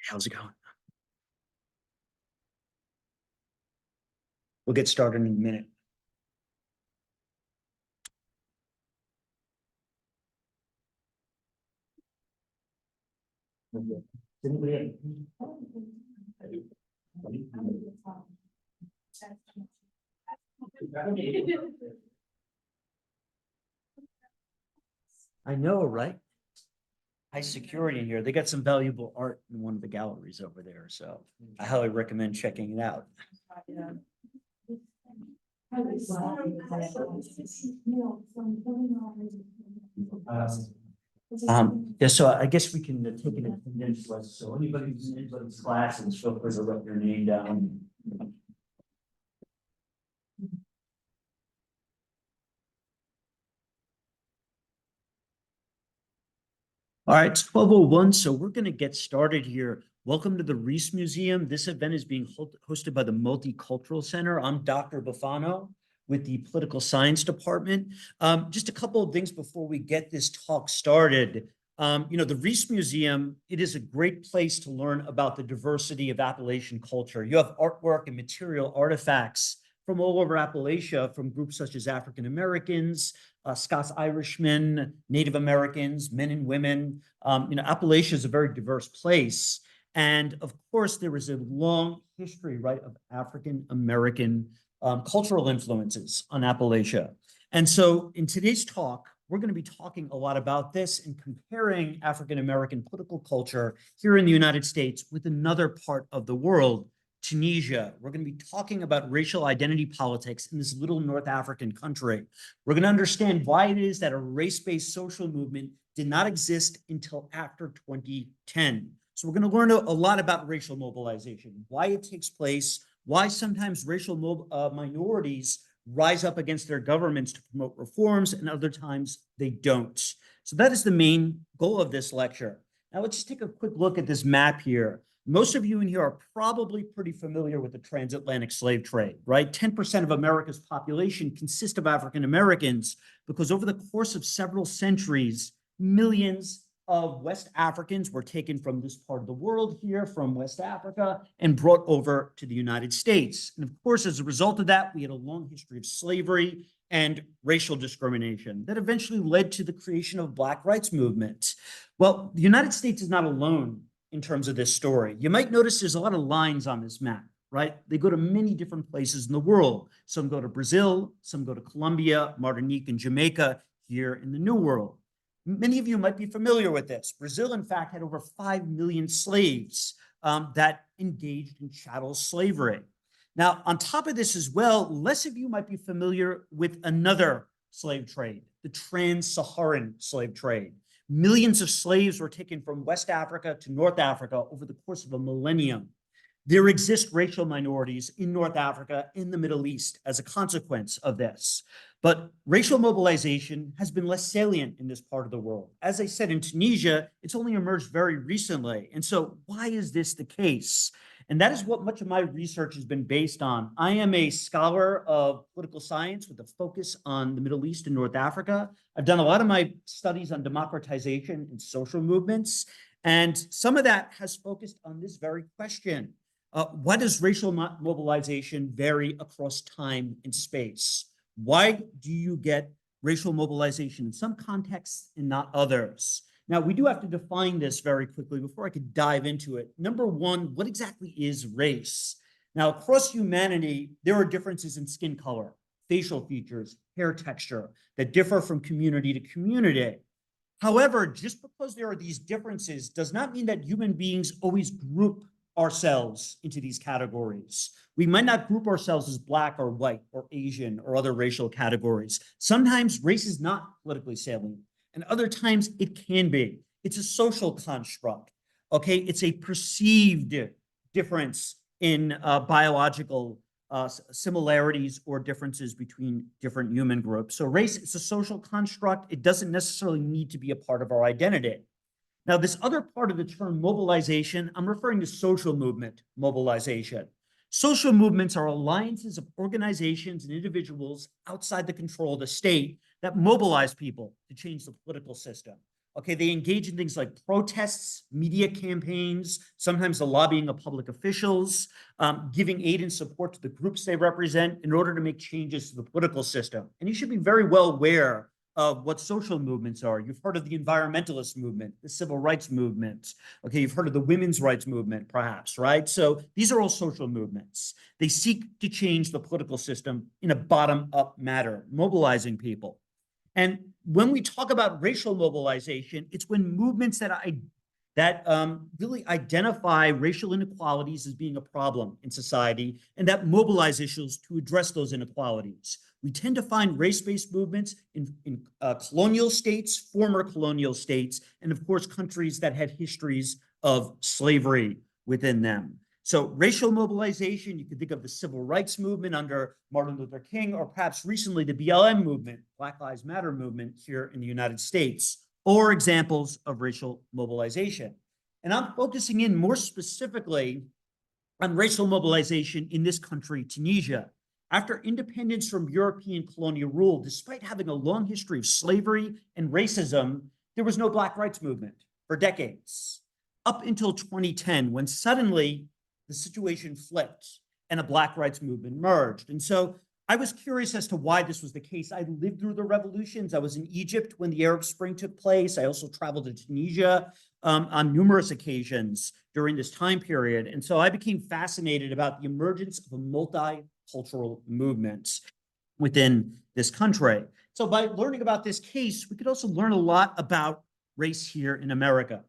How's it going? We'll get started in a minute. I know, right? High security in here. They got some valuable art in one of the galleries over there, so I highly recommend checking it out. Yeah, so I guess we can take an attendance list. So anybody who's in anybody's classes, feel free to write your name down. All right, it's 12:01, so we're going to get started here. Welcome to the Reese Museum. This event is being hosted by the Multicultural Center. I'm Dr. Bufano with the Political Science Department. Just a couple of things before we get this talk started. The Reese Museum, it is a great place to learn about the diversity of Appalachian culture. You have artwork and material artifacts from all over Appalachia, from groups such as African Americans, Scots-Irishmen, Native Americans, men and women. Appalachia is a very diverse place. And of course, there is a long history, right, of African American cultural influences on Appalachia. And so in today's talk, we're going to be talking a lot about this and comparing African American political culture here in the United States with another part of the world, Tunisia. We're going to be talking about racial identity politics in this little North African country. We're going to understand why it is that a race-based social movement did not exist until after 2010. So we're going to learn a lot about racial mobilization, why it takes place, why sometimes racial minorities rise up against their governments to promote reforms, and other times they don't. So that is the main goal of this lecture. Now let's just take a quick look at this map here. Most of you in here are probably pretty familiar with the transatlantic slave trade, right? 10% of America's population consists of African Americans because over the course of several centuries, millions of West Africans were taken from this part of the world here, from West Africa, and brought over to the United States. And of course, as a result of that, we had a long history of slavery and racial discrimination that eventually led to the creation of Black rights movement. Well, the United States is not alone in terms of this story. You might notice there's a lot of lines on this map, right? They go to many different places in the world. Some go to Brazil, some go to Colombia, Martinique, and Jamaica here in the New World. Many of you might be familiar with this. Brazil, in fact, had over 5 million slaves that engaged in chattel slavery. Now, on top of this as well, less of you might be familiar with another slave trade, the trans-Saharan slave trade. Millions of slaves were taken from West Africa to North Africa over the course of a millennium. There exist racial minorities in North Africa, in the Middle East, as a consequence of this. But racial mobilization has been less salient in this part of the world. As I said, in Tunisia, it's only emerged very recently. And so why is this the case? And that is what much of my research has been based on. I am a scholar of political science with a focus on the Middle East and North Africa. I've done a lot of my studies on democratization and social movements. And some of that has focused on this very question. Why does racial mobilization vary across time and space? Why do you get racial mobilization in some contexts and not others? Now, we do have to define this very quickly before I could dive into it. Number one, what exactly is race? Now, across humanity, there are differences in skin color, facial features, hair texture that differ from community to community. However, just because there are these differences does not mean that human beings always group ourselves into these categories. We might not group ourselves as Black or white or Asian or other racial categories. Sometimes race is not politically salient, and other times it can be. It's a social construct, okay? It's a perceived difference in biological similarities or differences between different human groups. So race is a social construct. It doesn't necessarily need to be a part of our identity. Now, this other part of the term mobilization, I'm referring to social movement mobilization. Social movements are alliances of organizations and individuals outside the control of the state that mobilize people to change the political system. Okay, they engage in things like protests, media campaigns, sometimes the lobbying of public officials, giving aid and support to the groups they represent in order to make changes to the political system. And you should be very well aware of what social movements are. You've heard of the environmentalist movement, the civil rights movement. Okay, you've heard of the women's rights movement, perhaps, right? So these are all social movements. They seek to change the political system in a bottom-up manner, mobilizing people. And when we talk about racial mobilization, it's when movements that really identify racial inequalities as being a problem in society and that mobilize issues to address those inequalities. We tend to find race-based movements in colonial states, former colonial states, and of course, countries that had histories of slavery within them. So racial mobilization, you can think of the civil rights movement under Martin Luther King, or perhaps recently the BLM movement, Black Lives Matter movement here in the United States, or examples of racial mobilization. And I'm focusing in more specifically on racial mobilization in this country, Tunisia. After independence from European colonial rule, despite having a long history of slavery and racism, there was no Black rights movement for decades, up until 2010, when suddenly the situation flipped and a Black rights movement emerged. And so I was curious as to why this was the case. I lived through the revolutions. I was in Egypt when the Arab Spring took place. I also traveled to Tunisia on numerous occasions during this time period. And so I became fascinated about the emergence of a multicultural movement within this country. So by learning about this case, we could also learn a lot about race here in America.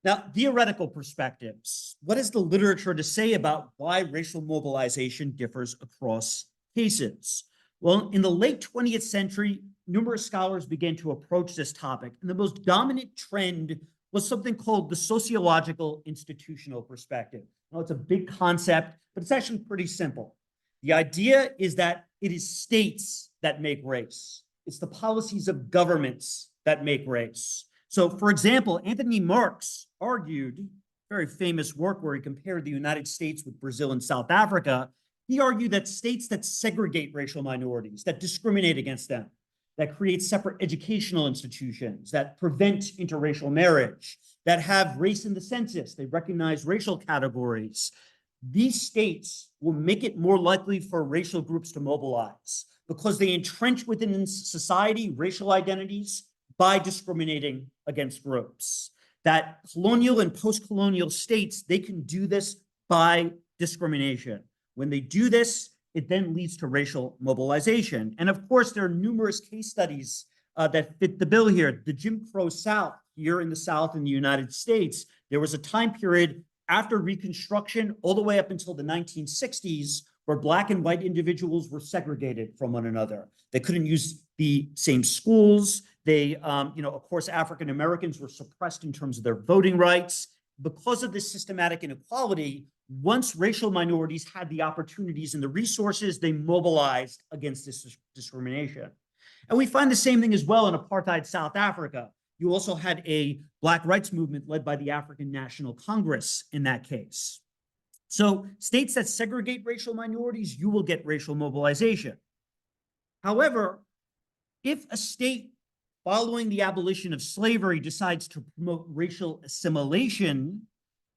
Now, theoretical perspectives. What is the literature to say about why racial mobilization differs across cases? Well, in the late 20th century, numerous scholars began to approach this topic, and the most dominant trend was something called the sociological institutional perspective. Now, it's a big concept, but it's actually pretty simple. The idea is that it is states that make race. It's the policies of governments that make race. So, for example, Anthony Marx argued, very famous work where he compared the United States with Brazil and South Africa. He argued that states that segregate racial minorities, that discriminate against them, that create separate educational institutions, that prevent interracial marriage, that have race in the census, they recognize racial categories. These states will make it more likely for racial groups to mobilize because they entrench within society racial identities by discriminating against groups. That colonial and post-colonial states, they can do this by discrimination. When they do this, it then leads to racial mobilization. And of course, there are numerous case studies that fit the bill here. The Jim Crow South, here in the South in the United States, there was a time period after Reconstruction all the way up until the 1960s where Black and white individuals were segregated from one another. They couldn't use the same schools. They, of course, African Americans were suppressed in terms of their voting rights. Because of this systematic inequality, once racial minorities had the opportunities and the resources, they mobilized against this discrimination. And we find the same thing as well in apartheid South Africa. You also had a Black rights movement led by the African National Congress in that case. So states that segregate racial minorities, you will get racial mobilization. However, if a state following the abolition of slavery decides to promote racial assimilation,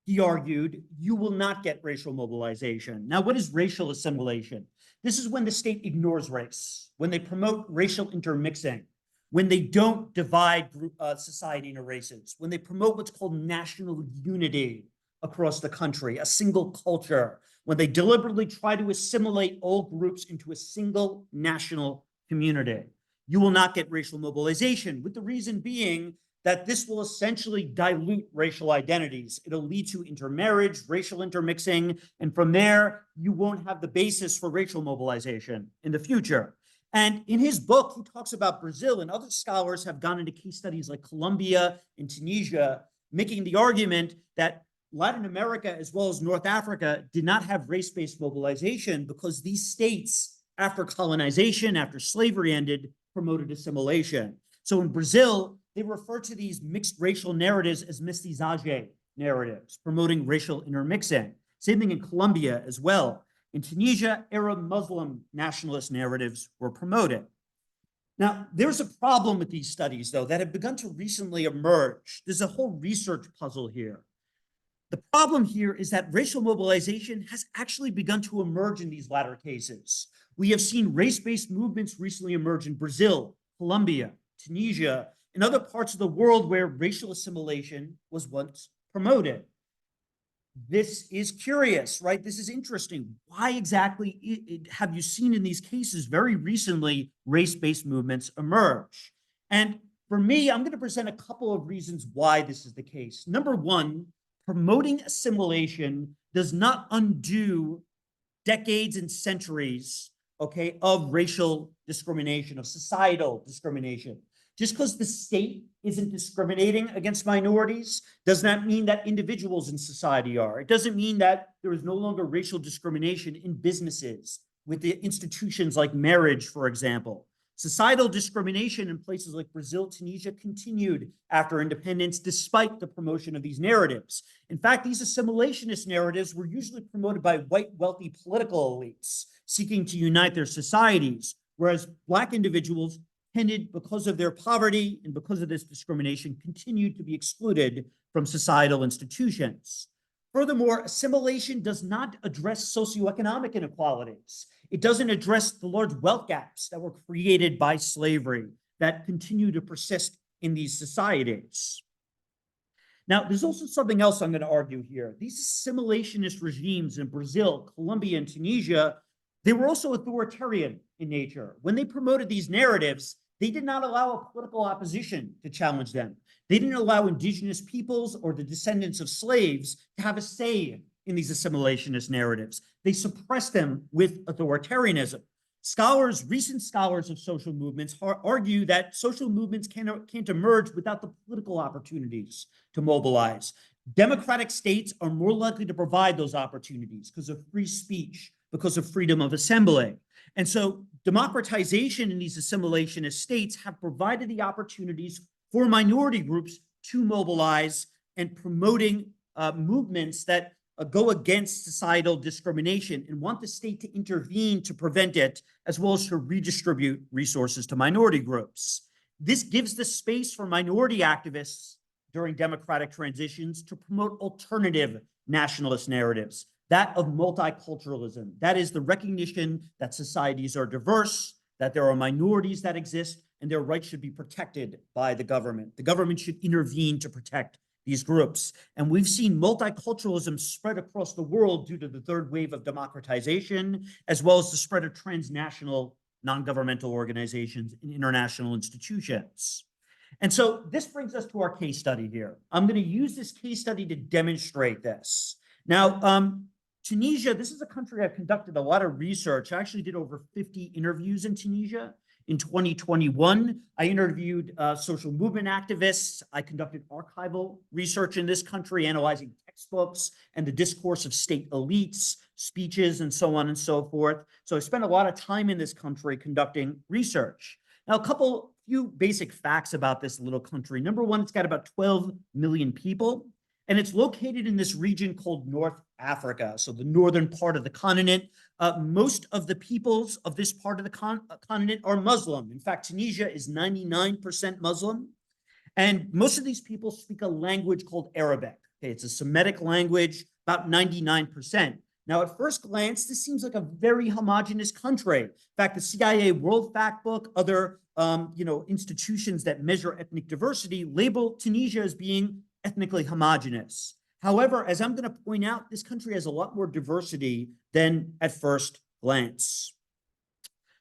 he argued, you will not get racial mobilization. Now, what is racial assimilation? This is when the state ignores race, when they promote racial intermixing, when they don't divide society into races, when they promote what's called national unity across the country, a single culture, when they deliberately try to assimilate all groups into a single national community. You will not get racial mobilization, with the reason being that this will essentially dilute racial identities. It'll lead to intermarriage, racial intermixing, and from there, you won't have the basis for racial mobilization in the future. And in his book, he talks about Brazil, and other scholars have gone into case studies like Colombia and Tunisia, making the argument that Latin America, as well as North Africa, did not have race-based mobilization because these states, after colonization, after slavery ended, promoted assimilation. So in Brazil, they refer to these mixed racial narratives as mestiçagem narratives, promoting racial intermixing. Same thing in Colombia as well. In Tunisia, Arab Muslim nationalist narratives were promoted. Now, there's a problem with these studies, though, that have begun to recently emerge. There's a whole research puzzle here. The problem here is that racial mobilization has actually begun to emerge in these latter cases. We have seen race-based movements recently emerge in Brazil, Colombia, Tunisia, and other parts of the world where racial assimilation was once promoted. This is curious, right? This is interesting. Why exactly have you seen in these cases very recently race-based movements emerge? And for me, I'm going to present a couple of reasons why this is the case. Number one, promoting assimilation does not undo decades and centuries, okay, of racial discrimination, of societal discrimination. Just because the state isn't discriminating against minorities does not mean that individuals in society are. It doesn't mean that there is no longer racial discrimination in businesses, with the institutions like marriage, for example. Societal discrimination in places like Brazil, Tunisia continued after independence, despite the promotion of these narratives. In fact, these assimilationist narratives were usually promoted by white, wealthy political elites seeking to unite their societies, whereas Black individuals tended, because of their poverty and because of this discrimination, continued to be excluded from societal institutions. Furthermore, assimilation does not address socioeconomic inequalities. It doesn't address the large wealth gaps that were created by slavery that continue to persist in these societies. Now, there's also something else I'm going to argue here. These assimilationist regimes in Brazil, Colombia, and Tunisia, they were also authoritarian in nature. When they promoted these narratives, they did not allow a political opposition to challenge them. They didn't allow indigenous peoples or the descendants of slaves to have a say in these assimilationist narratives. They suppressed them with authoritarianism. Recent scholars of social movements argue that social movements can't emerge without the political opportunities to mobilize. Democratic states are more likely to provide those opportunities because of free speech, because of freedom of assembly. And so democratization in these assimilationist states have provided the opportunities for minority groups to mobilize and promoting movements that go against societal discrimination and want the state to intervene to prevent it, as well as to redistribute resources to minority groups. This gives the space for minority activists during democratic transitions to promote alternative nationalist narratives, that of multiculturalism. That is the recognition that societies are diverse, that there are minorities that exist, and their rights should be protected by the government. The government should intervene to protect these groups. And we've seen multiculturalism spread across the world due to the third wave of democratization, as well as the spread of transnational non-governmental organizations and international institutions. And so this brings us to our case study here. I'm going to use this case study to demonstrate this. Now, Tunisia, this is a country I've conducted a lot of research. I actually did over 50 interviews in Tunisia. In 2021, I interviewed social movement activists. I conducted archival research in this country, analyzing textbooks and the discourse of state elites, speeches, and so on and so forth. So I spent a lot of time in this country conducting research. Now, few basic facts about this little country. Number one, it's got about 12 million people, and it's located in this region called North Africa, so the northern part of the continent. Most of the peoples of this part of the continent are Muslim. In fact, Tunisia is 99% Muslim, and most of these people speak a language called Arabic. Okay, it's a Semitic language, about 99%. Now, at first glance, this seems like a very homogenous country. In fact, the CIA World Factbook, other institutions that measure ethnic diversity, label Tunisia as being ethnically homogenous. However, as I'm going to point out, this country has a lot more diversity than at first glance.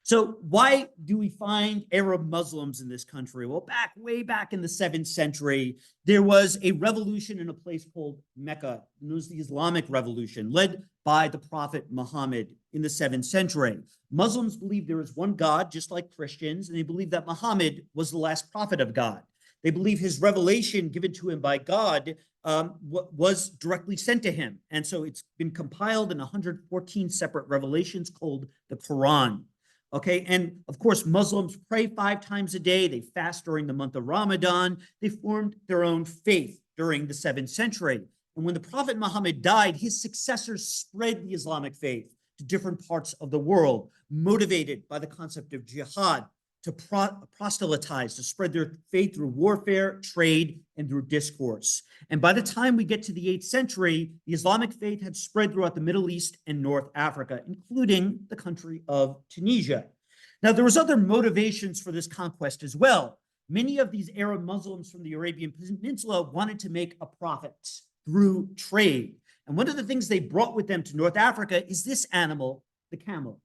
So why do we find Arab Muslims in this country? Well, way back in the 7th century, there was a revolution in a place called Mecca. It was the Islamic Revolution, led by the Prophet Muhammad in the 7th century. Muslims believe there is one God, just like Christians, and they believe that Muhammad was the last prophet of God. They believe his revelation given to him by God was directly sent to him. And so it's been compiled in 114 separate revelations called the Quran. Okay, and of course, Muslims pray 5 times a day. They fast during the month of Ramadan. They formed their own faith during the 7th century. And when the Prophet Muhammad died, his successors spread the Islamic faith to different parts of the world, motivated by the concept of jihad, to proselytize, to spread their faith through warfare, trade, and through discourse. And by the time we get to the 8th century, the Islamic faith had spread throughout the Middle East and North Africa, including the country of Tunisia. Now, there was other motivations for this conquest as well. Many of these Arab Muslims from the Arabian Peninsula wanted to make a profit through trade. And one of the things they brought with them to North Africa is this animal, the camel.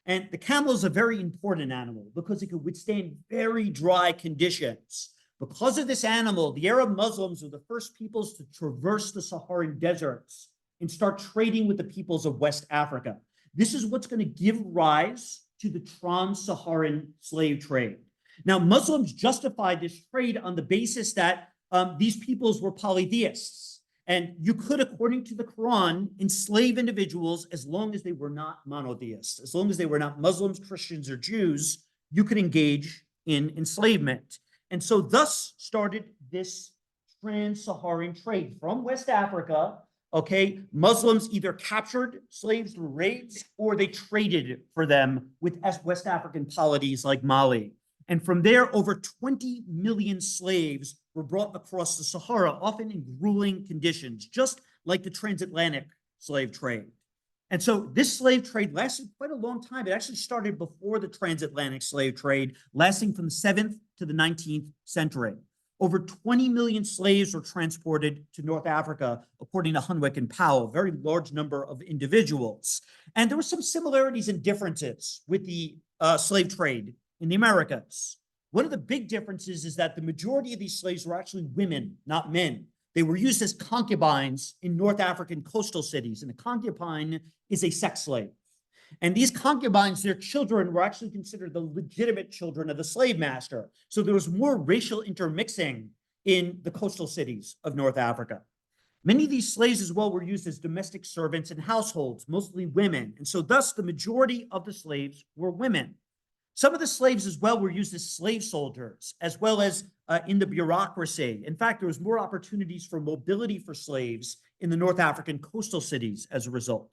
And the camel is a very important animal because it could withstand very dry conditions. Because of this animal, the Arab Muslims were the first peoples to traverse the Saharan deserts and start trading with the peoples of West Africa. This is what's going to give rise to the trans-Saharan slave trade. Now, Muslims justified this trade on the basis that these peoples were polytheists. And you could, according to the Quran, enslave individuals as long as they were not monotheists. As long as they were not Muslims, Christians, or Jews, you could engage in enslavement. And so thus started this trans-Saharan trade from West Africa. Okay, Muslims either captured slaves through raids or they traded for them with West African polities like Mali. And from there, over 20 million slaves were brought across the Sahara, often in grueling conditions, just like the transatlantic slave trade. And so this slave trade lasted quite a long time. It actually started before the transatlantic slave trade, lasting from the 7th to the 19th century. Over 20 million slaves were transported to North Africa, according to Hunwick and Powell, a very large number of individuals. And there were some similarities and differences with the slave trade in the Americas. One of the big differences is that the majority of these slaves were actually women, not men. They were used as concubines in North African coastal cities, and a concubine is a sex slave. And these concubines, their children were actually considered the legitimate children of the slave master. So there was more racial intermixing in the coastal cities of North Africa. Many of these slaves as well were used as domestic servants in households, mostly women. And so thus the majority of the slaves were women. Some of the slaves as well were used as slave soldiers, as well as in the bureaucracy. In fact, there was more opportunities for mobility for slaves in the North African coastal cities as a result.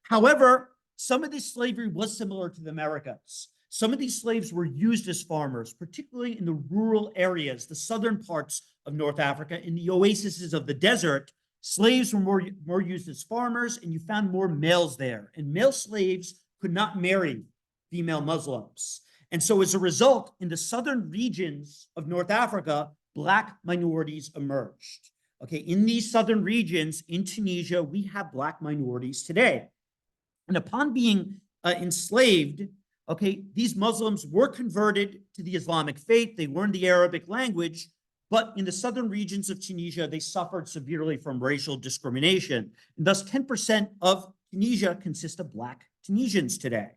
However, some of this slavery was similar to the Americas. Some of these slaves were used as farmers, particularly in the rural areas, the southern parts of North Africa, in the oases of the desert. Slaves were more used as farmers, and you found more males there. And male slaves could not marry female Muslims. And so as a result, in the southern regions of North Africa, Black minorities emerged. Okay, in these southern regions, in Tunisia, we have Black minorities today. And upon being enslaved, okay, these Muslims were converted to the Islamic faith. They learned the Arabic language, but in the southern regions of Tunisia, they suffered severely from racial discrimination. And thus, 10% of Tunisia consists of Black Tunisians today.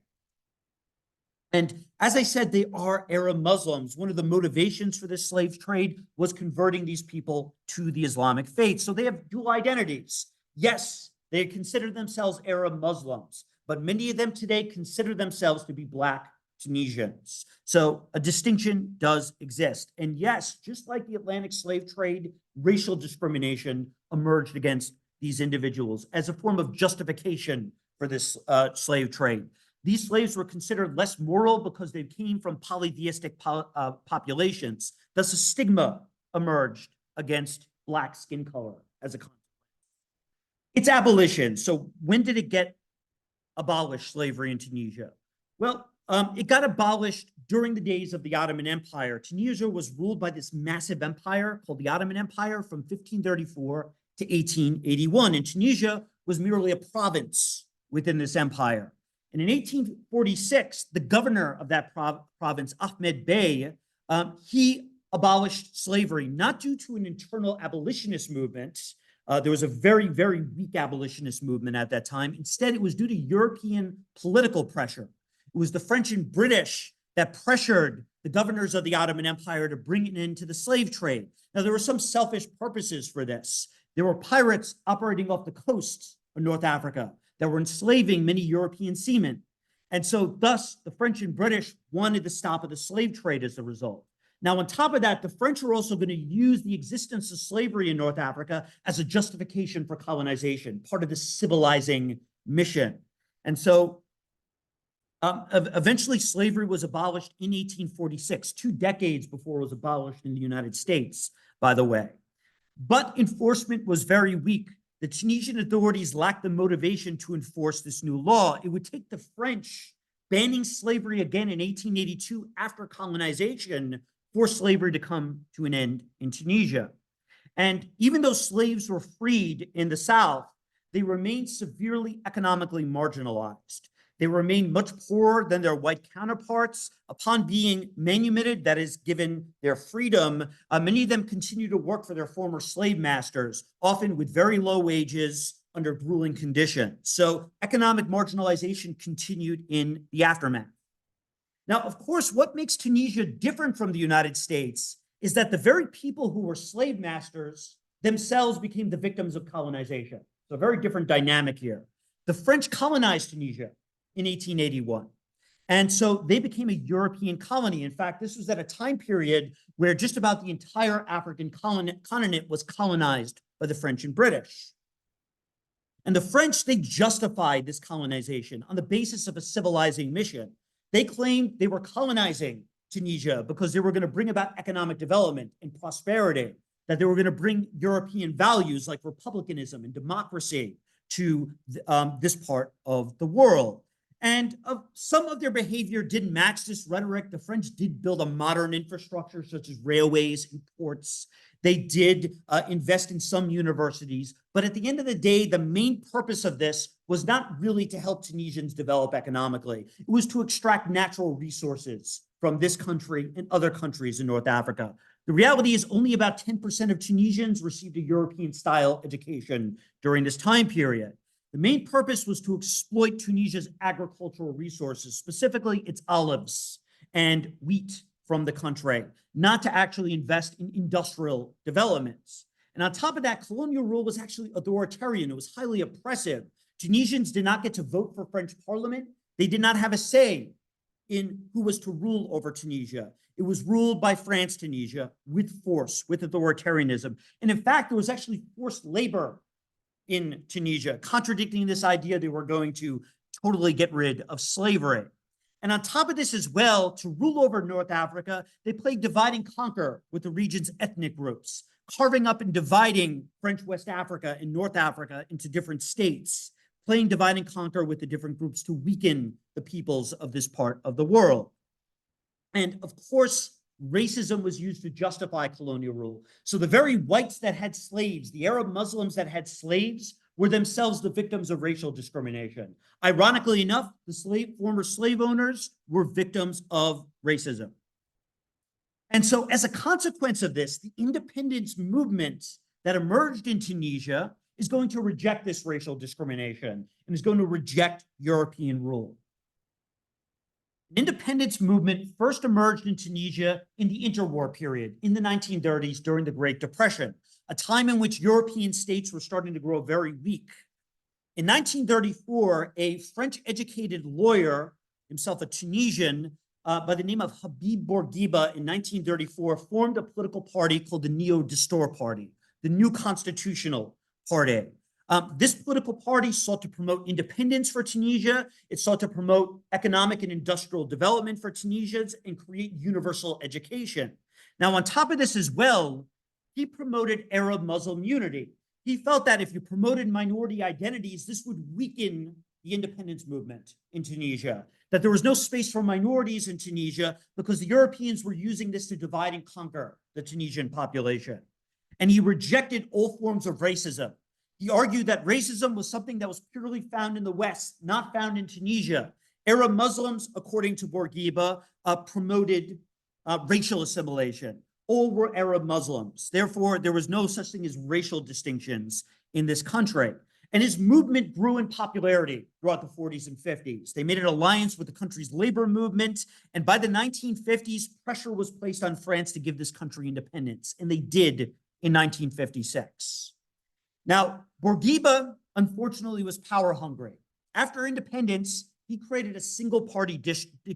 And as I said, they are Arab Muslims. One of the motivations for this slave trade was converting these people to the Islamic faith. So they have dual identities. Yes, they consider themselves Arab Muslims, but many of them today consider themselves to be Black Tunisians. So a distinction does exist. And yes, just like the Atlantic slave trade, racial discrimination emerged against these individuals as a form of justification for this slave trade. These slaves were considered less moral because they came from polytheistic populations. Thus, a stigma emerged against Black skin color as a consequence. It's abolition. So when did it get abolished, slavery in Tunisia? Well, it got abolished during the days of the Ottoman Empire. Tunisia was ruled by this massive empire called the Ottoman Empire from 1534 to 1881. And Tunisia was merely a province within this empire. And in 1846, the governor of that province, Ahmed Bey, he abolished slavery, not due to an internal abolitionist movement. There was a very, very weak abolitionist movement at that time. Instead, it was due to European political pressure. It was the French and British that pressured the governors of the Ottoman Empire to bring it into the slave trade. Now, there were some selfish purposes for this. There were pirates operating off the coast of North Africa that were enslaving many European seamen. And so thus, the French and British wanted the stop of the slave trade as a result. Now, on top of that, the French are also going to use the existence of slavery in North Africa as a justification for colonization, part of the civilizing mission. And so eventually slavery was abolished in 1846, 2 decades before it was abolished in the United States, by the way. But enforcement was very weak. The Tunisian authorities lacked the motivation to enforce this new law. It would take the French banning slavery again in 1882 after colonization for slavery to come to an end in Tunisia. And even though slaves were freed in the South, they remained severely economically marginalized. They remained much poorer than their white counterparts. Upon being manumitted, that is, given their freedom, many of them continued to work for their former slave masters, often with very low wages under grueling conditions. So economic marginalization continued in the aftermath. Now, of course, what makes Tunisia different from the United States is that the very people who were slave masters themselves became the victims of colonization. So a very different dynamic here. The French colonized Tunisia in 1881. And so they became a European colony. In fact, this was at a time period where just about the entire African continent was colonized by the French and British. And the French, they justified this colonization on the basis of a civilizing mission. They claimed they were colonizing Tunisia because they were going to bring about economic development and prosperity, that they were going to bring European values like republicanism and democracy to this part of the world. And some of their behavior didn't match this rhetoric. The French did build a modern infrastructure such as railways and ports. They did invest in some universities. But at the end of the day, the main purpose of this was not really to help Tunisians develop economically. It was to extract natural resources from this country and other countries in North Africa. The reality is only about 10% of Tunisians received a European-style education during this time period. The main purpose was to exploit Tunisia's agricultural resources, specifically its olives and wheat from the country, not to actually invest in industrial developments. And on top of that, colonial rule was actually authoritarian. It was highly oppressive. Tunisians did not get to vote for French parliament. They did not have a say in who was to rule over Tunisia. It was ruled by France Tunisia with force, with authoritarianism. And in fact, there was actually forced labor in Tunisia, contradicting this idea they were going to totally get rid of slavery. And on top of this as well, to rule over North Africa, they played divide and conquer with the region's ethnic groups, carving up and dividing French West Africa and North Africa into different states, playing divide and conquer with the different groups to weaken the peoples of this part of the world. And of course, racism was used to justify colonial rule. So the very whites that had slaves, the Arab Muslims that had slaves, were themselves the victims of racial discrimination. Ironically enough, the former slave owners were victims of racism. And so as a consequence of this, the independence movement that emerged in Tunisia is going to reject this racial discrimination and is going to reject European rule. An independence movement first emerged in Tunisia in the interwar period in the 1930s during the Great Depression, a time in which European states were starting to grow very weak. In 1934, a French-educated lawyer, himself a Tunisian, by the name of Habib Bourguiba in 1934, formed a political party called the Neo-Destour Party, the New Constitutional Party. This political party sought to promote independence for Tunisia. It sought to promote economic and industrial development for Tunisians and create universal education. Now, on top of this as well, he promoted Arab-Muslim unity. He felt that if you promoted minority identities, this would weaken the independence movement in Tunisia, that there was no space for minorities in Tunisia because the Europeans were using this to divide and conquer the Tunisian population. And he rejected all forms of racism. He argued that racism was something that was purely found in the West, not found in Tunisia. Arab Muslims, according to Bourguiba, promoted racial assimilation. All were Arab Muslims. Therefore, there was no such thing as racial distinctions in this country. And his movement grew in popularity throughout the 40s and 50s. They made an alliance with the country's labor movement. And by the 1950s, pressure was placed on France to give this country independence. And they did in 1956. Now, Bourguiba, unfortunately, was power hungry. After independence, he created a single-party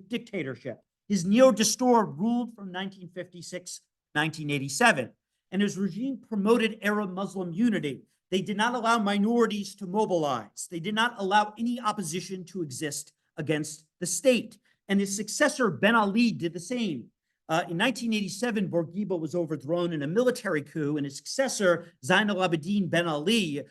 dictatorship. His neo-Dastur ruled from 1956 to 1987, and his regime promoted Arab Muslim unity. They did not allow minorities to mobilize. They did not allow any opposition to exist against the state. And his successor, Ben Ali, did the same. In 1987, Bourguiba was overthrown in a military coup, and his successor, Zain al-Abidine Ben Ali,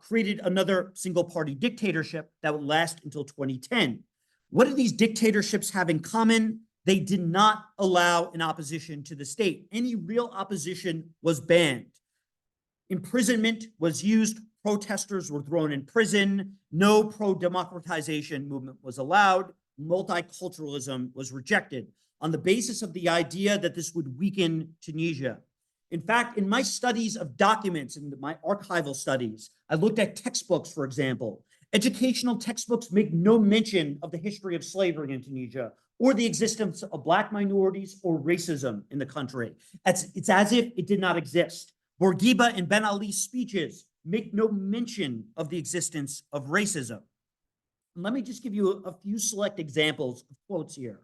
created another single-party dictatorship that would last until 2010. What do these dictatorships have in common? They did not allow an opposition to the state. Any real opposition was banned. Imprisonment was used. Protesters were thrown in prison. No pro-democratization movement was allowed. Multiculturalism was rejected on the basis of the idea that this would weaken Tunisia. In fact, in my studies of documents, in my archival studies, I looked at textbooks, for example. Educational textbooks make no mention of the history of slavery in Tunisia or the existence of Black minorities or racism in the country. It's as if it did not exist. Bourguiba and Ben Ali's speeches make no mention of the existence of racism. And let me just give you a few select examples of quotes here.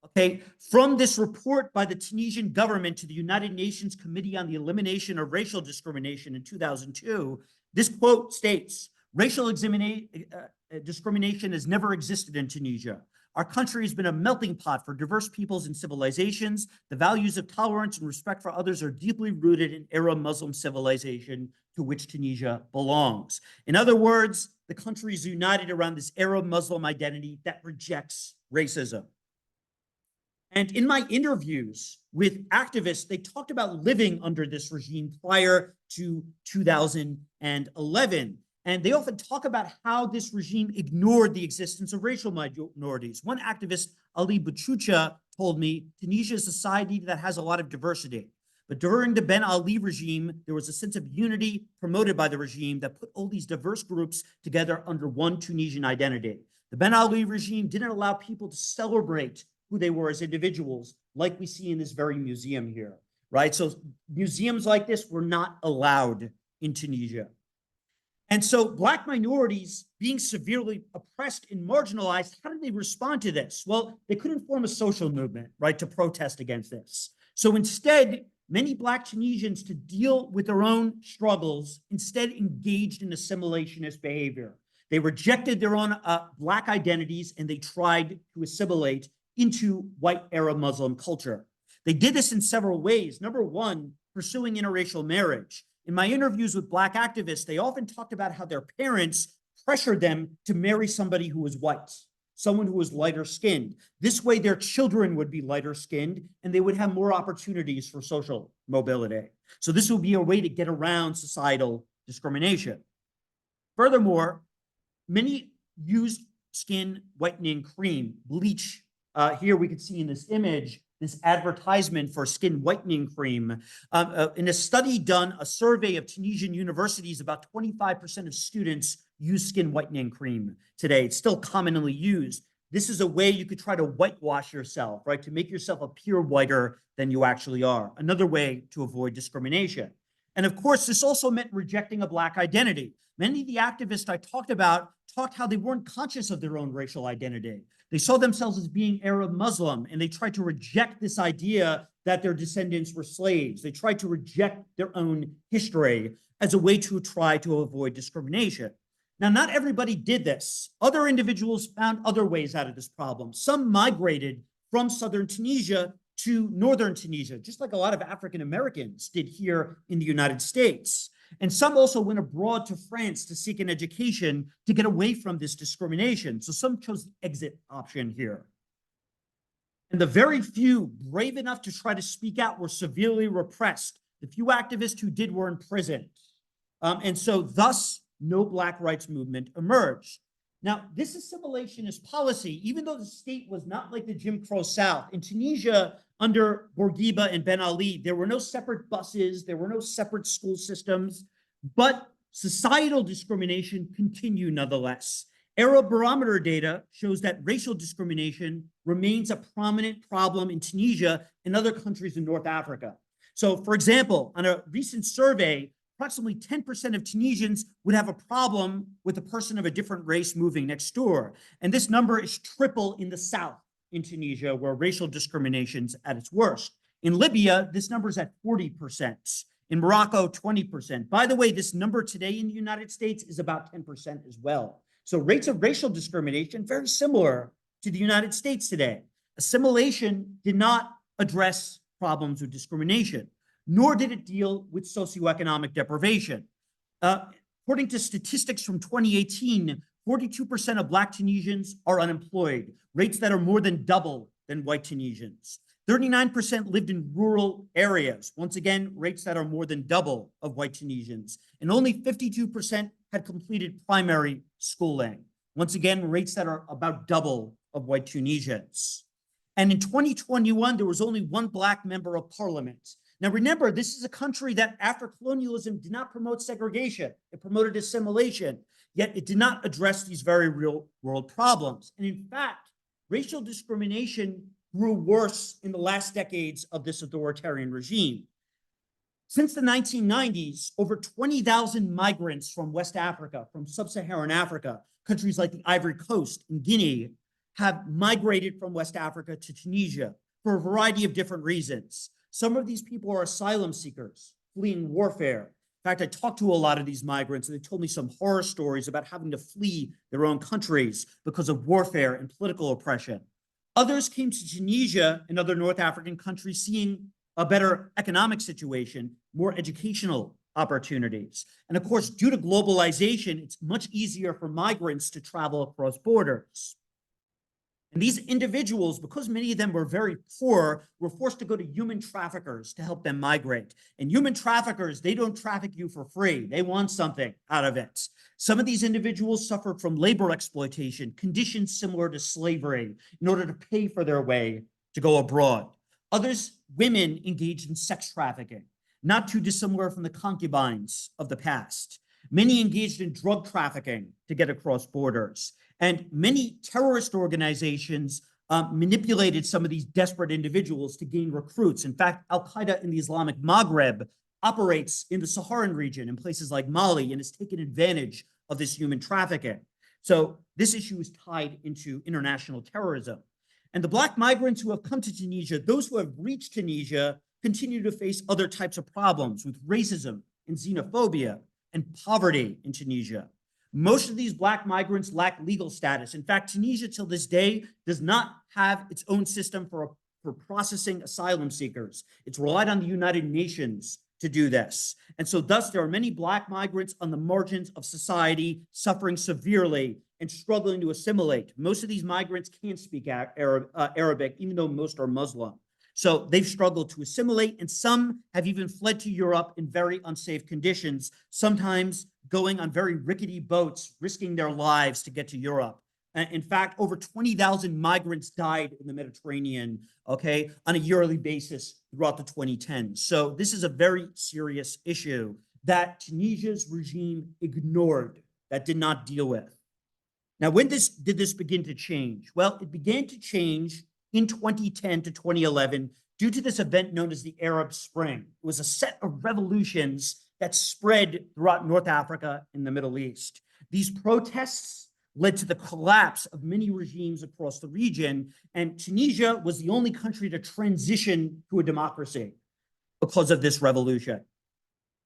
Okay, from this report by the Tunisian government to the United Nations Committee on the Elimination of Racial Discrimination in 2002, this quote states, racial discrimination has never existed in Tunisia. Our country has been a melting pot for diverse peoples and civilizations. The values of tolerance and respect for others are deeply rooted in Arab Muslim civilization to which Tunisia belongs. In other words, the country is united around this Arab Muslim identity that rejects racism. And in my interviews with activists, they talked about living under this regime prior to 2011. And they often talk about how this regime ignored the existence of racial minorities. One activist, Ali Bouchoucha, told me, Tunisia is a society that has a lot of diversity. But during the Ben Ali regime, there was a sense of unity promoted by the regime that put all these diverse groups together under one Tunisian identity. The Ben Ali regime didn't allow people to celebrate who they were as individuals, like we see in this very museum here, right? So museums like this were not allowed in Tunisia. And so Black minorities being severely oppressed and marginalized, how did they respond to this? Well, they couldn't form a social movement, right, to protest against this. So instead, many Black Tunisians, to deal with their own struggles, instead engaged in assimilationist behavior. They rejected their own Black identities and they tried to assimilate into white Arab Muslim culture. They did this in several ways. Number one, pursuing interracial marriage. In my interviews with Black activists, they often talked about how their parents pressured them to marry somebody who was white, someone who was lighter skinned. This way, their children would be lighter skinned and they would have more opportunities for social mobility. So this would be a way to get around societal discrimination. Furthermore, many used skin whitening cream, bleach. Here we can see in this image, this advertisement for skin whitening cream. In a study done, a survey of Tunisian universities, about 25% of students use skin whitening cream today. It's still commonly used. This is a way you could try to whitewash yourself, right? To make yourself appear whiter than you actually are. Another way to avoid discrimination. And of course, this also meant rejecting a Black identity. Many of the activists I talked about talked how they weren't conscious of their own racial identity. They saw themselves as being Arab Muslim, and they tried to reject this idea that their descendants were slaves. They tried to reject their own history as a way to try to avoid discrimination. Now, not everybody did this. Other individuals found other ways out of this problem. Some migrated from southern Tunisia to northern Tunisia, just like a lot of African Americans did here in the United States. And some also went abroad to France to seek an education to get away from this discrimination. So some chose the exit option here. And the very few brave enough to try to speak out were severely repressed. The few activists who did were imprisoned. And so thus, no Black rights movement emerged. Now, this assimilationist policy, even though the state was not like the Jim Crow South, in Tunisia, under Bourguiba and Ben Ali, there were no separate buses, there were no separate school systems, but societal discrimination continued nonetheless. Arab Barometer data shows that racial discrimination remains a prominent problem in Tunisia and other countries in North Africa. So, for example, on a recent survey, approximately 10% of Tunisians would have a problem with a person of a different race moving next door. And this number is triple in the South. in Tunisia, where racial discrimination's at its worst. In Libya, this number is at 40%. In Morocco, 20%. By the way, this number today in the United States is about 10% as well. So rates of racial discrimination, very similar to the United States today. Assimilation did not address problems with discrimination, nor did it deal with socioeconomic deprivation. According to statistics from 2018, 42% of Black Tunisians are unemployed, rates that are more than double than white Tunisians. 39% lived in rural areas, once again, rates that are more than double of white Tunisians. And only 52% had completed primary schooling. Once again, rates that are about double of white Tunisians. And in 2021, there was only one Black member of parliament. Now, remember, this is a country that after colonialism did not promote segregation. It promoted assimilation, yet it did not address these very real world problems. And in fact, racial discrimination grew worse in the last decades of this authoritarian regime. Since the 1990s, over 20,000 migrants from West Africa, from sub-Saharan Africa, countries like the Ivory Coast and Guinea, have migrated from West Africa to Tunisia for a variety of different reasons. Some of these people are asylum seekers, fleeing warfare. In fact, I talked to a lot of these migrants, and they told me some horror stories about having to flee their own countries because of warfare and political oppression. Others came to Tunisia and other North African countries seeing a better economic situation, more educational opportunities. And of course, due to globalization, it's much easier for migrants to travel across borders. And these individuals, because many of them were very poor, were forced to go to human traffickers to help them migrate. And human traffickers, they don't traffic you for free. They want something out of it. Some of these individuals suffered from labor exploitation, conditions similar to slavery, in order to pay for their way to go abroad. Others, women, engaged in sex trafficking, not too dissimilar from the concubines of the past. Many engaged in drug trafficking to get across borders. And many terrorist organizations manipulated some of these desperate individuals to gain recruits. In fact, Al-Qaeda in the Islamic Maghreb operates in the Saharan region in places like Mali and has taken advantage of this human trafficking. So this issue is tied into international terrorism. And the Black migrants who have come to Tunisia, those who have reached Tunisia, continue to face other types of problems with racism and xenophobia and poverty in Tunisia. Most of these Black migrants lack legal status. In fact, Tunisia till this day does not have its own system for processing asylum seekers. It's relied on the United Nations to do this. And so thus there are many Black migrants on the margins of society suffering severely and struggling to assimilate. Most of these migrants can't speak Arabic, even though most are Muslim. So they've struggled to assimilate, and some have even fled to Europe in very unsafe conditions, sometimes going on very rickety boats, risking their lives to get to Europe. In fact, over 20,000 migrants died in the Mediterranean, okay, on a yearly basis throughout the 2010s. So this is a very serious issue that Tunisia's regime ignored, that did not deal with. Now, when did this begin to change? Well, it began to change in 2010 to 2011 due to this event known as the Arab Spring. It was a set of revolutions that spread throughout North Africa and the Middle East. These protests led to the collapse of many regimes across the region, and Tunisia was the only country to transition to a democracy because of this revolution.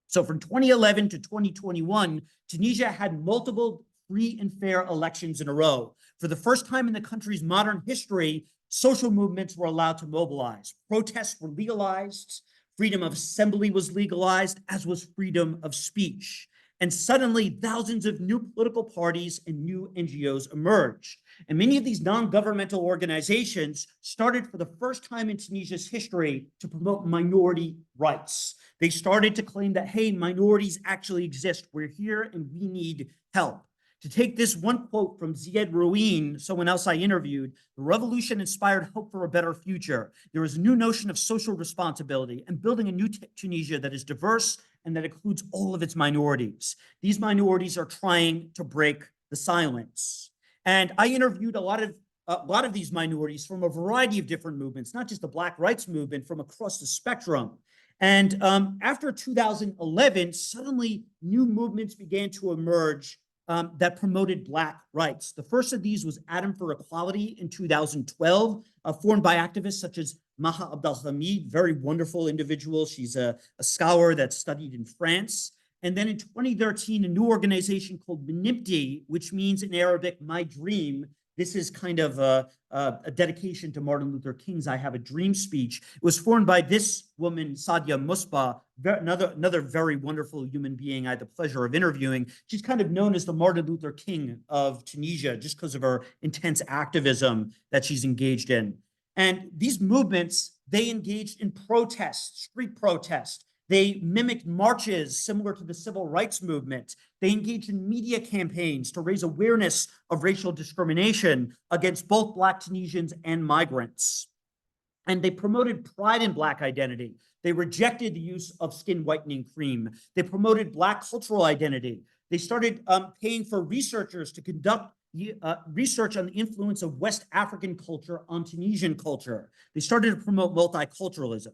So from 2011 to 2021, Tunisia had multiple free and fair elections in a row. For the first time in the country's modern history, social movements were allowed to mobilize. Protests were legalized. Freedom of assembly was legalized, as was freedom of speech. And suddenly, thousands of new political parties and new NGOs emerged. And many of these non-governmental organizations started for the first time in Tunisia's history to promote minority rights. They started to claim that, hey, minorities actually exist. We're here and we need help. To take this one quote from Ziad Rouine, someone else I interviewed, the revolution inspired hope for a better future. There is a new notion of social responsibility and building a new Tunisia that is diverse and that includes all of its minorities. These minorities are trying to break the silence. And I interviewed a lot of these minorities from a variety of different movements, not just the Black rights movement, from across the spectrum. And after 2011, suddenly new movements began to emerge that promoted Black rights. The first of these was Adam for Equality in 2012, formed by activists such as Maha Abdelhamid, very wonderful individual. She's a scholar that studied in France. And then in 2013, a new organization called Menipti, which means in Arabic, my dream. This is kind of a dedication to Martin Luther King's I Have a Dream speech. It was formed by this woman, Sadia Musba, another very wonderful human being I had the pleasure of interviewing. She's kind of known as the Martin Luther King of Tunisia just because of her intense activism that she's engaged in. And these movements, they engaged in protest, street protest. They mimicked marches similar to the civil rights movement. They engaged in media campaigns to raise awareness of racial discrimination against both Black Tunisians and migrants. And they promoted pride in Black identity. They rejected the use of skin whitening cream. They promoted Black cultural identity. They started paying for researchers to conduct research on the influence of West African culture on Tunisian culture. They started to promote multiculturalism.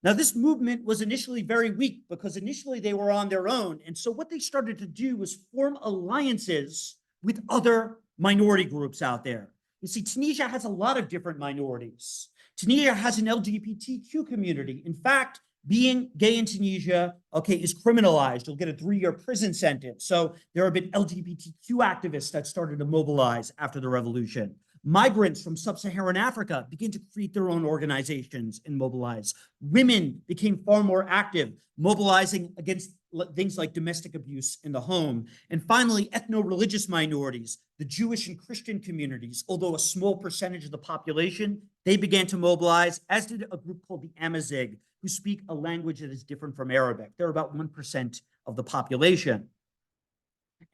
Now, this movement was initially very weak because initially they were on their own. And so what they started to do was form alliances with other minority groups out there. You see, Tunisia has a lot of different minorities. Tunisia has an LGBTQ community. In fact, being gay in Tunisia, is criminalized. You'll get a 3-year prison sentence. So there have been LGBTQ activists that started to mobilize after the revolution. Migrants from sub-Saharan Africa began to create their own organizations and mobilize. Women became far more active, mobilizing against things like domestic abuse in the home. And finally, ethno-religious minorities, the Jewish and Christian communities, although a small percentage of the population, they began to mobilize, as did a group called the Amazigh, who speak a language that is different from Arabic. They're about 1% of the population.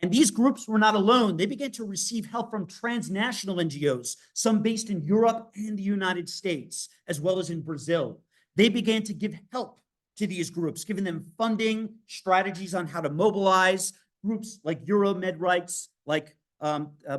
And these groups were not alone. They began to receive help from transnational NGOs, some based in Europe and the United States, as well as in Brazil. They began to give help to these groups, giving them funding, strategies on how to mobilize, groups like Euromed Rights, like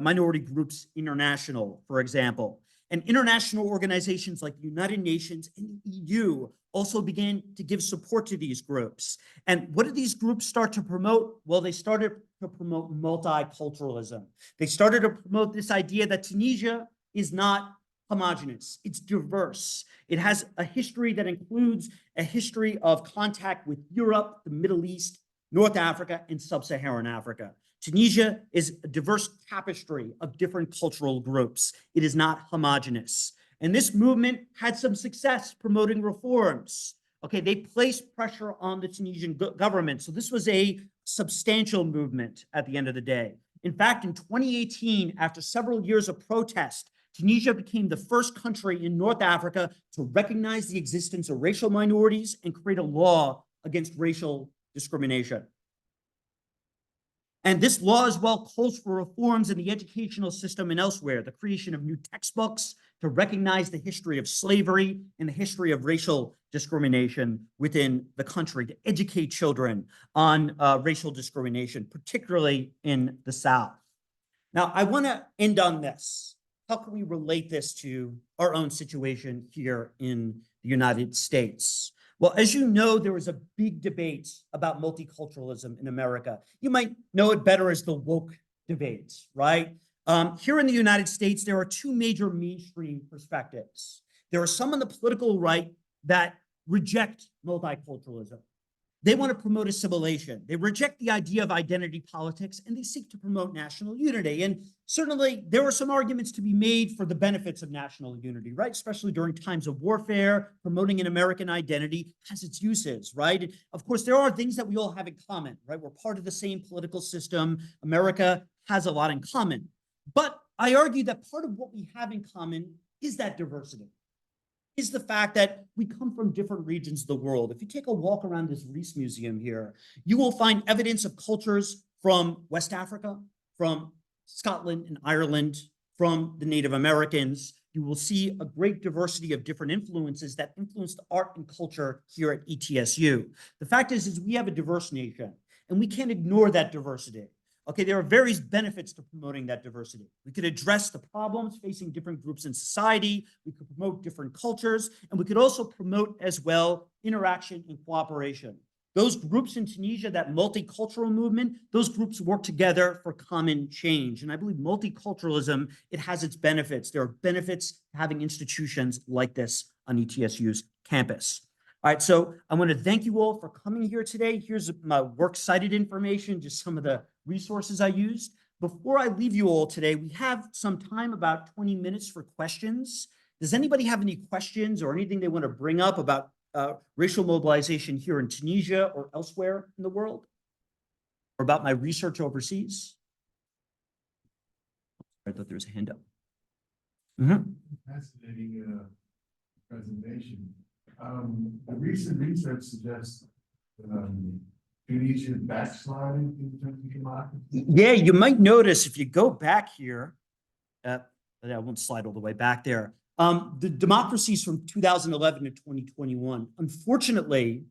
Minority Groups International, for example. And international organizations like the United Nations and the EU also began to give support to these groups. And what did these groups start to promote? Well, they started to promote multiculturalism. They started to promote this idea that Tunisia is not homogenous, it's diverse. It has a history that includes a history of contact with Europe, the Middle East, North Africa, and Sub-Saharan Africa. Tunisia is a diverse tapestry of different cultural groups. It is not homogenous. And this movement had some success promoting reforms. They placed pressure on the Tunisian government. So this was a substantial movement at the end of the day. In fact, in 2018, after several years of protest, Tunisia became the first country in North Africa to recognize the existence of racial minorities and create a law against racial discrimination. And this law as well calls for reforms in the educational system and elsewhere, the creation of new textbooks to recognize the history of slavery and the history of racial discrimination within the country, to educate children on racial discrimination, particularly in the South. Now, I want to end on this. How can we relate this to our own situation here in the United States? Well, as you know, there was a big debate about multiculturalism in America. You might know it better as the woke debate, right? Here in the United States, there are two major mainstream perspectives. There are some on the political right that reject multiculturalism. They want to promote assimilation. They reject the idea of identity politics, and they seek to promote national unity. And certainly, there are some arguments to be made for the benefits of national unity, right? Especially during times of warfare, promoting an American identity has its uses, right? Of course, there are things that we all have in common, right? We're part of the same political system. America has a lot in common. But I argue that part of what we have in common is that diversity. Is the fact that we come from different regions of the world. If you take a walk around this Rees Museum here, you will find evidence of cultures from West Africa, from Scotland and Ireland, from the Native Americans. You will see a great diversity of different influences that influenced art and culture here at ETSU. The fact is we have a diverse nation, and we can't ignore that diversity. There are various benefits to promoting that diversity. We could address the problems facing different groups in society. We could promote different cultures, and we could also promote as well interaction and cooperation. Those groups in Tunisia, that multicultural movement, those groups work together for common change. And I believe multiculturalism, it has its benefits. There are benefits to having institutions like this on ETSU's campus. All right, so I want to thank you all for coming here today. Here's my works cited information, just some of the resources I used. Before I leave you all today, we have some time, about 20 minutes for questions. Does anybody have any questions or anything they want to bring up about racial mobilization here in Tunisia or elsewhere in the world? Or about my research overseas? I thought there was a hand up. Fascinating presentation. The recent research suggests Tunisian backsliding in terms of democracy. Yeah, you might notice if you go back here, I won't slide all the way back there. The democracies from 2011 to 2021. Unfortunately,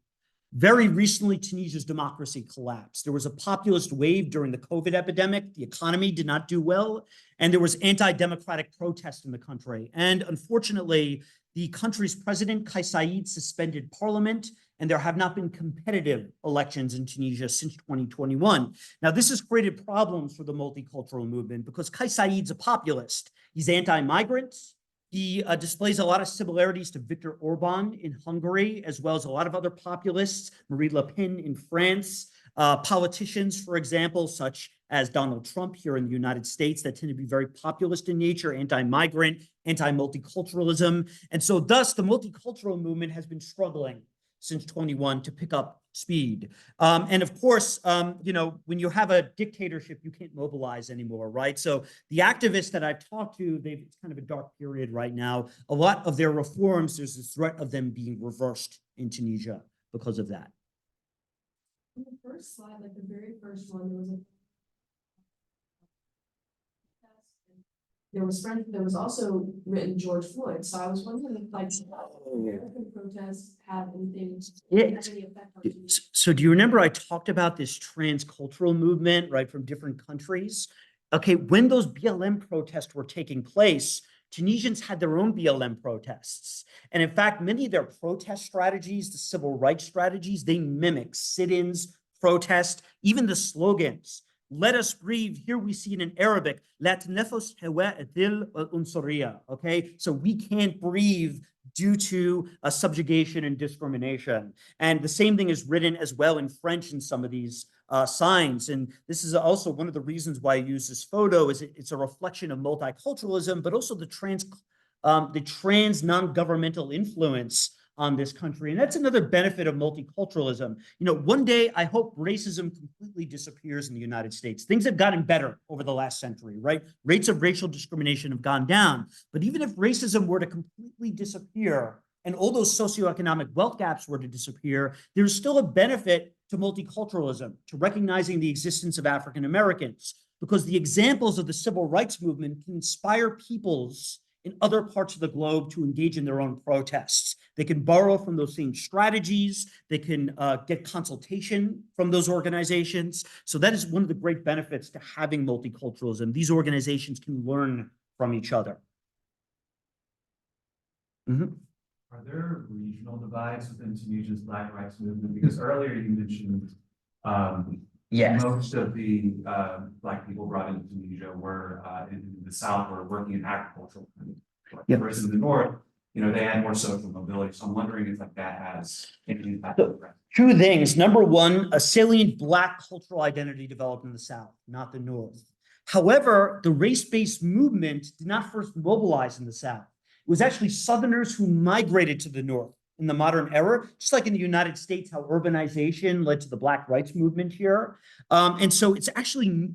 very recently, Tunisia's democracy collapsed. There was a populist wave during the COVID epidemic. The economy did not do well, and there was anti-democratic protest in the country. And unfortunately, the country's president, Kais Saied, suspended parliament, and there have not been competitive elections in Tunisia since 2021. Now, this has created problems for the multicultural movement because Kais Saied's a populist. He's anti-migrant. He displays a lot of similarities to Viktor Orban in Hungary, as well as a lot of other populists, Marine Le Pen in France, politicians, for example, such as Donald Trump here in the United States, that tend to be very populist in nature, anti-migrant, anti-multiculturalism. And so thus, the multicultural movement has been struggling since 21 to pick up speed. And of course, you know, when you have a dictatorship, you can't mobilize anymore, right? So the activists that I've talked to, it's kind of a dark period right now. A lot of their reforms, there's this threat of them being reversed in Tunisia because of that. On the first slide, like the very first one, there was also written George Floyd. So I was wondering if like American protests have anything, have any effect on you? So do you remember I talked about this transcultural movement, right, from different countries? Okay, when those BLM protests were taking place, Tunisians had their own BLM protests. And in fact, many of their protest strategies, the civil rights strategies, they mimic sit-ins, protests, even the slogans. Let us breathe. Here we see it in Arabic. Okay, so we can't breathe due to subjugation and discrimination. And the same thing is written as well in French in some of these signs. And this is also one of the reasons why I use this photo, is it's a reflection of multiculturalism, but also the trans non-governmental influence on this country. And that's another benefit of multiculturalism. You know, one day I hope racism completely disappears in the United States. Things have gotten better over the last century, right? Rates of racial discrimination have gone down. But even if racism were to completely disappear and all those socioeconomic wealth gaps were to disappear, there's still a benefit to multiculturalism, to recognizing the existence of African Americans, because the examples of the civil rights movement can inspire peoples in other parts of the globe to engage in their own protests. They can borrow from those same strategies. They can get consultation from those organizations. So that is one of the great benefits to having multiculturalism. These organizations can learn from each other. Are there regional divides within Tunisia's Black rights movement? Because earlier you mentioned Yes. most of the Black people brought into Tunisia were in the South were working in agricultural. Yep. Whereas in the North, you know, they had more social mobility. So I'm wondering if like that has any impact. Two things. Number one, a salient Black cultural identity developed in the South, not the North. However, the race-based movement did not first mobilize in the South. It was actually Southerners who migrated to the North in the modern era, just like in the United States, how urbanization led to the Black rights movement here. And so it's actually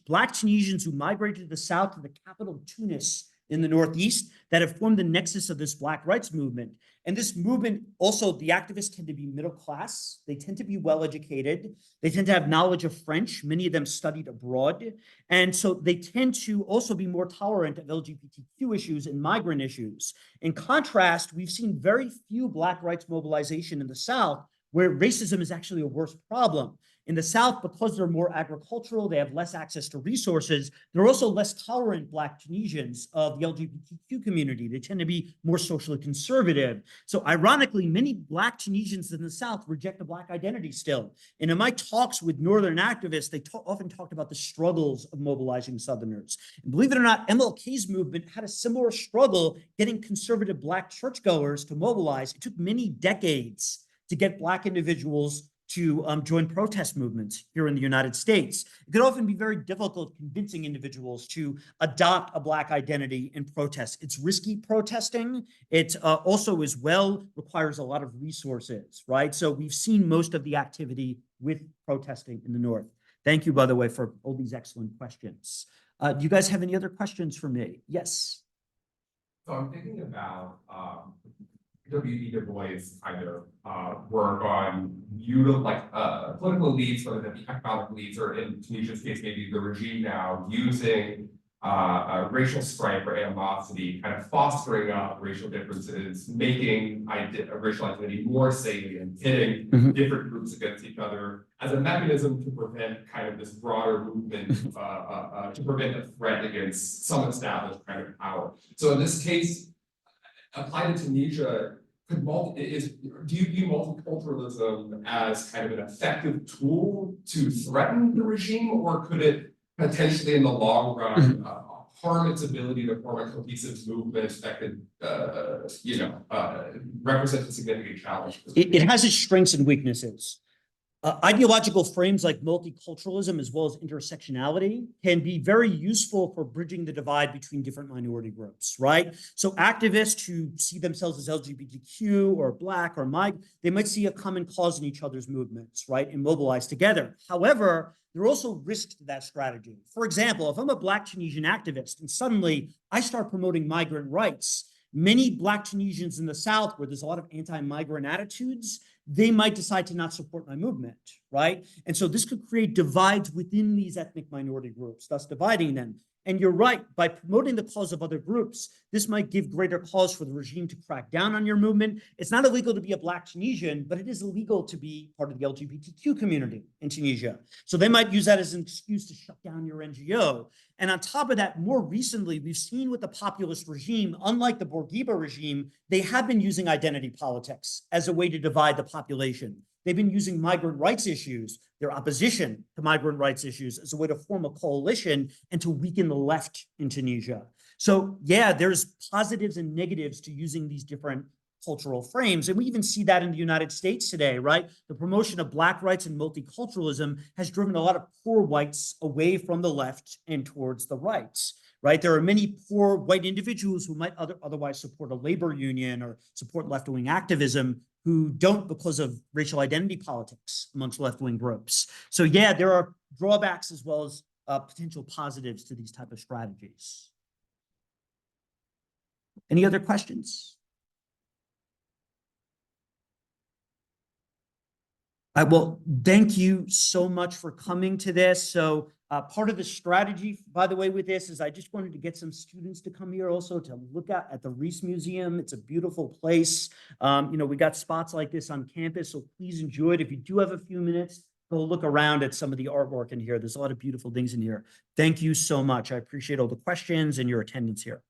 Black Tunisians who migrated to the South, to the capital Tunis in the Northeast, that have formed the nexus of this Black rights movement. And this movement, also, the activists tend to be middle class. They tend to be well-educated. They tend to have knowledge of French. Many of them studied abroad. And so they tend to also be more tolerant of LGBTQ issues and migrant issues. In contrast, we've seen very few Black rights mobilization in the South, where racism is actually a worse problem. In the South, because they're more agricultural, they have less access to resources. They're also less tolerant Black Tunisians of the LGBTQ community. They tend to be more socially conservative. So ironically, many Black Tunisians in the South reject the Black identity still. And in my talks with Northern activists, they often talked about the struggles of mobilizing Southerners. And believe it or not, MLK's movement had a similar struggle getting conservative Black churchgoers to mobilize. It took many decades to get Black individuals to join protest movements here in the United States. It could often be very difficult convincing individuals to adopt a Black identity in protest. It's risky protesting. It also as well requires a lot of resources, right? So we've seen most of the activity with protesting in the North. Thank you, by the way, for all these excellent questions. Do you guys have any other questions for me? Yes. So I'm thinking about W.E. Du Bois kind of work on political elites, whether that be economic elites or in Tunisia's case, maybe the regime now using racial strife or animosity, kind of fostering up racial differences, making racial identity more salient, pitting different groups against each other as a mechanism to prevent kind of this broader movement, to prevent a threat against some established kind of power. So in this case, applied to Tunisia, do you view multiculturalism as kind of an effective tool to threaten the regime, or could it potentially in the long run harm its ability to form a cohesive movement that could, represent a significant challenge? It has its strengths and weaknesses. Ideological frames like multiculturalism as well as intersectionality can be very useful for bridging the divide between different minority groups, right? So activists who see themselves as LGBTQ or Black or MIG, they might see a common cause in each other's movements, right, and mobilize together. However, there are also risks to that strategy. For example, if I'm a Black Tunisian activist and suddenly I start promoting migrant rights, many Black Tunisians in the South, where there's a lot of anti-migrant attitudes, they might decide to not support my movement, right? And so this could create divides within these ethnic minority groups, thus dividing them. And you're right, by promoting the cause of other groups, this might give greater cause for the regime to crack down on your movement. It's not illegal to be a Black Tunisian, but it is illegal to be part of the LGBTQ community in Tunisia. So they might use that as an excuse to shut down your NGO. And on top of that, more recently, we've seen with the populist regime, unlike the Bourguiba regime, they have been using identity politics as a way to divide the population. They've been using migrant rights issues, their opposition to migrant rights issues, as a way to form a coalition and to weaken the left in Tunisia. So yeah, there's positives and negatives to using these different cultural frames. And we even see that in the United States today, right? The promotion of Black rights and multiculturalism has driven a lot of poor whites away from the left and towards the right, right? There are many poor white individuals who might otherwise support a labor union or support left-wing activism who don't because of racial identity politics amongst left-wing groups. So yeah, there are drawbacks as well as potential positives to these type of strategies. Any other questions? Well, thank you so much for coming to this. So part of the strategy, by the way, with this is I just wanted to get some students to come here also to look at the Reese Museum. It's a beautiful place. We got spots like this on campus, so please enjoy it. If you do have a few minutes, go look around at some of the artwork in here. There's a lot of beautiful things in here. Thank you so much. I appreciate all the questions and your attendance here.